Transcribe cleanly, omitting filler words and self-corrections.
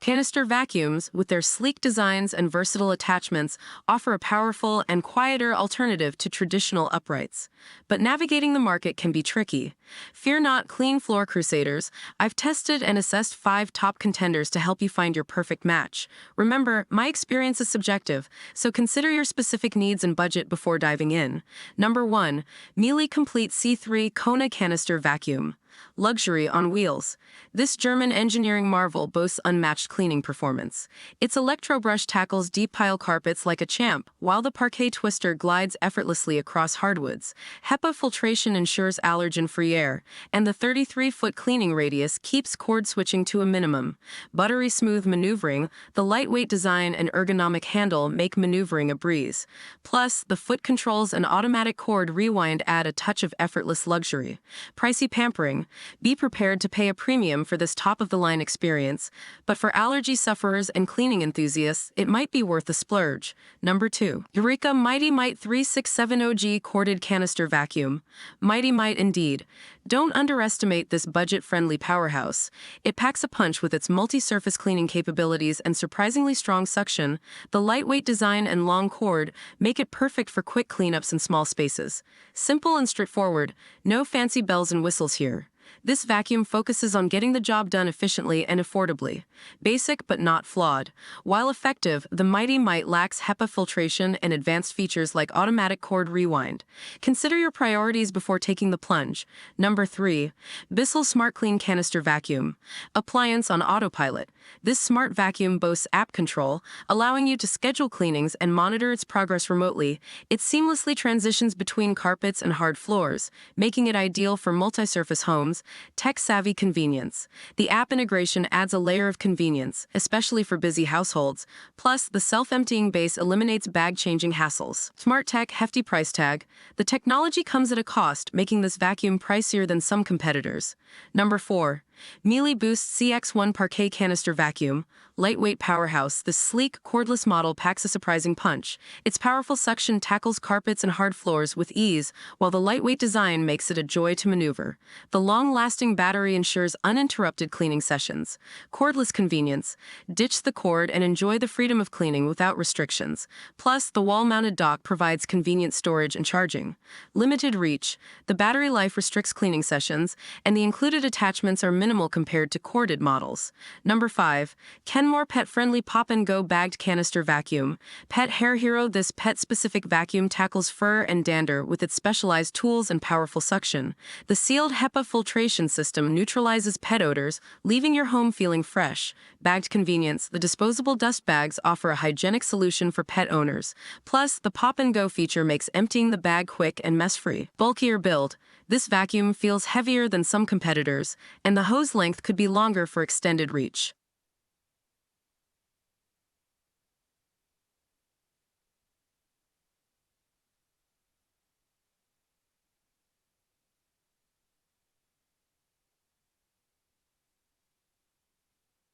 Canister vacuums, with their sleek designs and versatile attachments, offer a powerful and quieter alternative to traditional uprights. But navigating the market can be tricky. Fear not, clean floor crusaders. I've tested and assessed 5 top contenders to help you find your perfect match. Remember, my experience is subjective, so consider your specific needs and budget before diving in. Number 1. Miele Complete C3 Kona Canister Vacuum. Luxury on wheels. This German engineering marvel boasts unmatched cleaning performance. Its electro-brush tackles deep pile carpets like a champ, while the Parquet twister glides effortlessly across hardwoods. HEPA filtration ensures allergen-free air, and the 33-foot cleaning radius keeps cord switching to a minimum. Buttery smooth maneuvering, the lightweight design and ergonomic handle make maneuvering a breeze. Plus, the foot controls and automatic cord rewind add a touch of effortless luxury. Pricey pampering. Be prepared to pay a premium for this top-of-the-line experience, but for allergy sufferers and cleaning enthusiasts, it might be worth the splurge. Number 2. Eureka Mighty Mite 3670G Corded Canister Vacuum. Mighty Mite indeed. Don't underestimate this budget-friendly powerhouse. It packs a punch with its multi-surface cleaning capabilities and surprisingly strong suction. The lightweight design and long cord make it perfect for quick cleanups in small spaces. Simple and straightforward, no fancy bells and whistles here. This vacuum focuses on getting the job done efficiently and affordably. Basic but not flawed. While effective, the Mighty Mite lacks HEPA filtration and advanced features like automatic cord rewind. Consider your priorities before taking the plunge. Number 3. Bissell SmartClean Canister Vacuum. Appliance on autopilot. This smart vacuum boasts app control, allowing you to schedule cleanings and monitor its progress remotely. It seamlessly transitions between carpets and hard floors, making it ideal for multi-surface homes. Tech-savvy convenience. The app integration adds a layer of convenience, especially for busy households. Plus, the self-emptying base eliminates bag-changing hassles. Smart Tech hefty price tag. The technology comes at a cost, making this vacuum pricier than some competitors. Number 4. Miele Boost CX1 Parquet Canister Vacuum. Lightweight powerhouse, this sleek, cordless model packs a surprising punch. Its powerful suction tackles carpets and hard floors with ease, while the lightweight design makes it a joy to maneuver. The long-lasting battery ensures uninterrupted cleaning sessions. Cordless convenience. Ditch the cord and enjoy the freedom of cleaning without restrictions. Plus, the wall-mounted dock provides convenient storage and charging. Limited reach. The battery life restricts cleaning sessions, and the included attachments are minimal compared to corded models. Number 5. Kenmore Pet-Friendly Pop-and-Go Bagged Canister Vacuum. Pet Hair Hero. This pet-specific vacuum tackles fur and dander with its specialized tools and powerful suction. The sealed HEPA filtration system neutralizes pet odors, leaving your home feeling fresh. Bagged convenience. The disposable dust bags offer a hygienic solution for pet owners. Plus, the pop-and-go feature makes emptying the bag quick and mess-free. Bulkier build. This vacuum feels heavier than some competitors, and the hose length could be longer for extended reach.